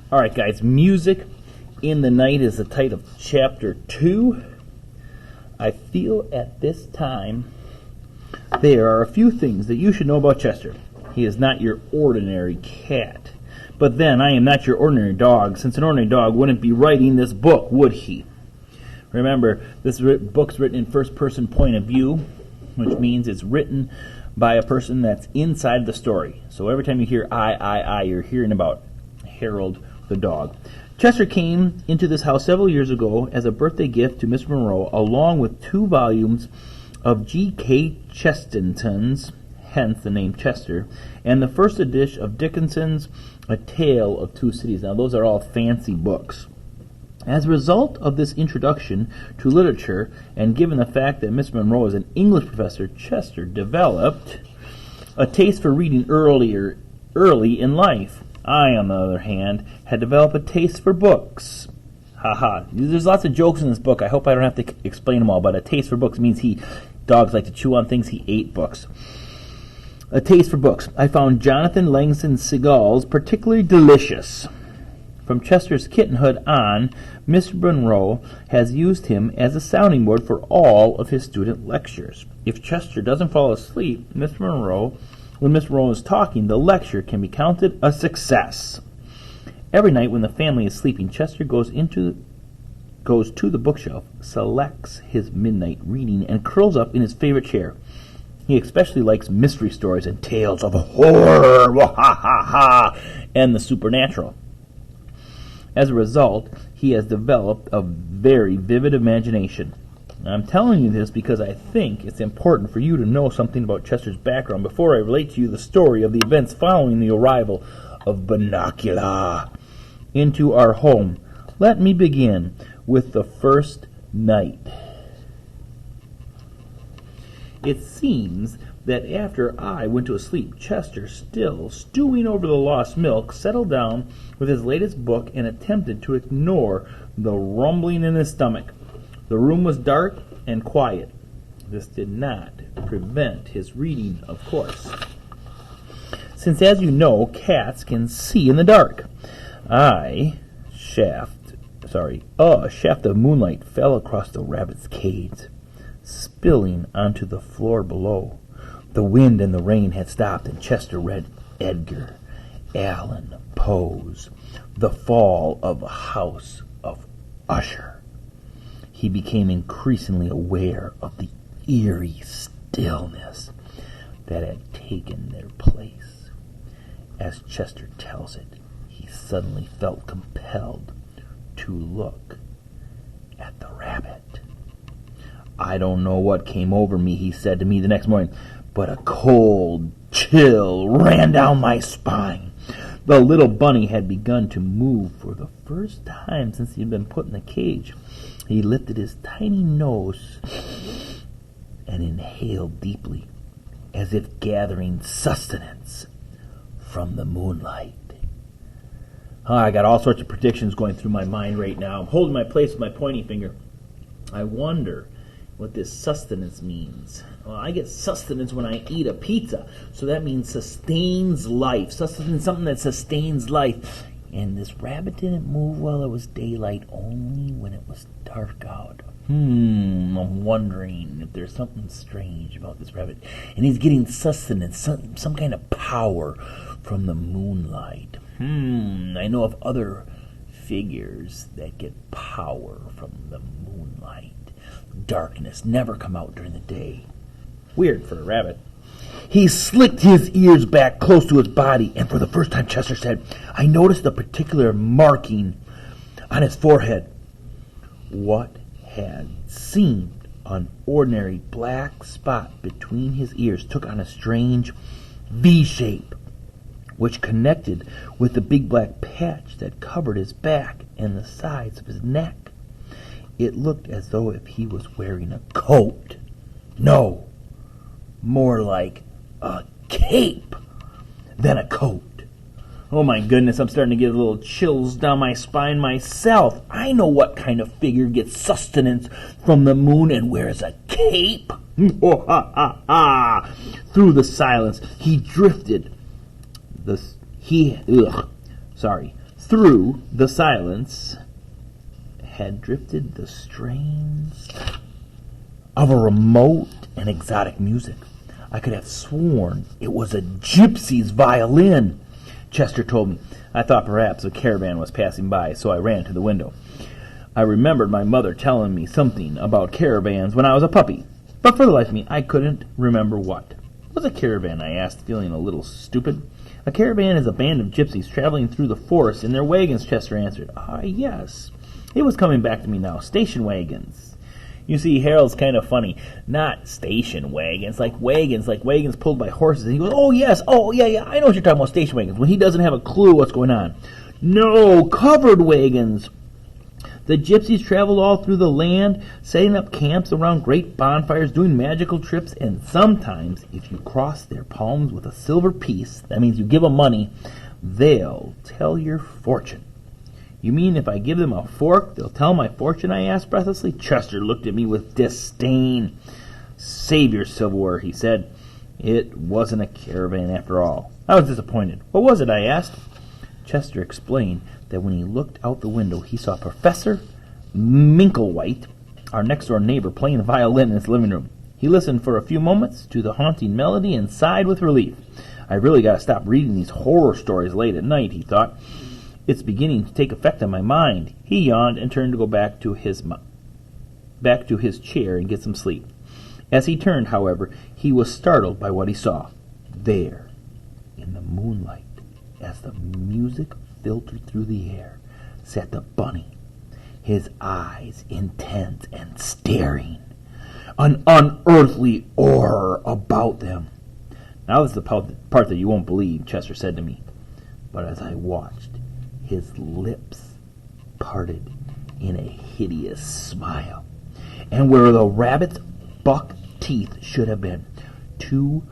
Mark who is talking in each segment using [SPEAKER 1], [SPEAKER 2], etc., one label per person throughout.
[SPEAKER 1] All right, guys, Music in the Night is the title of Chapter 2. I feel at this time there are a few things that you should know about Chester. He is not your ordinary cat. But then, I am not your ordinary dog, since an ordinary dog wouldn't be writing this book, would he? Remember, this book's written in first-person point of view, which means it's written by a person that's inside the story. So every time you hear I, you're hearing about Harold the dog. Chester came into this house several years ago as a birthday gift to Miss Monroe, along with 2 volumes of G.K. Chesterton's, hence the name Chester, and the first edition of Dickinson's A Tale of Two Cities. Now, those are all fancy books. As a result of this introduction to literature, and given the fact that Miss Monroe is an English professor, Chester developed a taste for reading early in life. I, on the other hand, had developed a taste for books. There's lots of jokes in this book. I hope I don't have to explain them all, but a taste for books means dogs like to chew on things. He ate books. A taste for books. I found Jonathan Langston Seagull's particularly delicious. From Chester's kittenhood on, Mr. Monroe has used him as a sounding board for all of his student lectures. If Chester doesn't fall asleep, when Mr. Monroe is talking, the lecture can be counted a success. Every night when the family is sleeping, Chester goes to the bookshelf, selects his midnight reading, and curls up in his favorite chair. He especially likes mystery stories and tales of horror, and the supernatural. As a result, he has developed a very vivid imagination. I'm telling you this because I think it's important for you to know something about Chester's background before I relate to you the story of the events following the arrival of Bunnicula into our home. Let me begin with the first night. It seems that after I went to sleep, Chester, still stewing over the lost milk, settled down with his latest book and attempted to ignore the rumbling in his stomach. The room was dark and quiet. This did not prevent his reading, of course, since, as you know, cats can see in the dark. A shaft of moonlight fell across the rabbit's cage, spilling onto the floor below. The wind and the rain had stopped, and Chester read Edgar Allan Poe's The Fall of a House of Usher. He became increasingly aware of the eerie stillness that had taken their place. As Chester tells it, he suddenly felt compelled to look at the rabbit. I don't know what came over me, he said to me the next morning, but a cold chill ran down my spine. The little bunny had begun to move for the first time since he had been put in the cage. He lifted his tiny nose and inhaled deeply, as if gathering sustenance from the moonlight. I got all sorts of predictions going through my mind right now. I'm holding my place with my pointing finger. I wonder what this sustenance means. Well, I get sustenance when I eat a pizza, so that means sustains life. Sustenance, something that sustains life. And this rabbit didn't move while it was daylight, only when it was dark out. I'm wondering if there's something strange about this rabbit. And he's getting sustenance, some kind of power from the moonlight. I know of other figures that get power from the moonlight. Darkness never come out during the day. Weird for a rabbit. He slicked his ears back close to his body, and for the first time, Chester said, I noticed a particular marking on his forehead. What had seemed an ordinary black spot between his ears took on a strange V shape, which connected with the big black patch that covered his back and the sides of his neck. It looked as though if he was wearing a coat. No, more like a cape than a coat. Oh my goodness, I'm starting to get a little chills down my spine myself. I know what kind of figure gets sustenance from the moon and wears a cape. Through the silence, he drifted. Through the silence had drifted the strains of a remote and exotic music. I could have sworn it was a gypsy's violin. Chester told me. I thought perhaps a caravan was passing by, so I ran to the window. I remembered my mother telling me something about caravans when I was a puppy, but for the life of me, I couldn't remember what. What's a caravan? I asked, feeling a little stupid. A caravan is a band of gypsies traveling through the forest in their wagons, Chester answered. Ah, yes. It was coming back to me now. Station wagons. You see, Harold's kind of funny. Not station wagons, like wagons pulled by horses. And he goes, oh, yes, oh, yeah, I know what you're talking about, station wagons, when he doesn't have a clue what's going on. No, covered wagons. The gypsies traveled all through the land, setting up camps around great bonfires, doing magical trips, and sometimes, if you cross their palms with a silver piece, that means you give them money, they'll tell your fortune. You mean if I give them a fork, they'll tell my fortune? I asked breathlessly. Chester looked at me with disdain. Save your silverware, he said. It wasn't a caravan after all. I was disappointed. What was it? I asked. Chester explained that when he looked out the window, he saw Professor Minklewhite, our next-door neighbor, playing the violin in his living room. He listened for a few moments to the haunting melody and sighed with relief. I really got to stop reading these horror stories late at night, he thought. It's beginning to take effect on my mind. He yawned and turned to go back to his chair and get some sleep. As he turned, however, he was startled by what he saw. There, in the moonlight, as the music filtered through the air, sat the bunny, his eyes intent and staring, an unearthly horror about them. Now this is the part that you won't believe, Chester said to me. But as I watched, his lips parted in a hideous smile, and where the rabbit's buck teeth should have been, two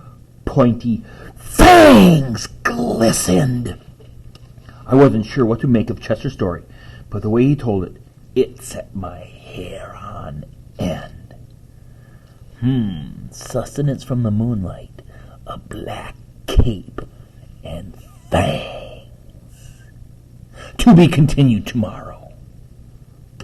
[SPEAKER 1] pointy fangs glistened. I wasn't sure what to make of Chester's story, but the way he told it, it set my hair on end. Sustenance from the moonlight, a black cape, and fangs. To be continued tomorrow.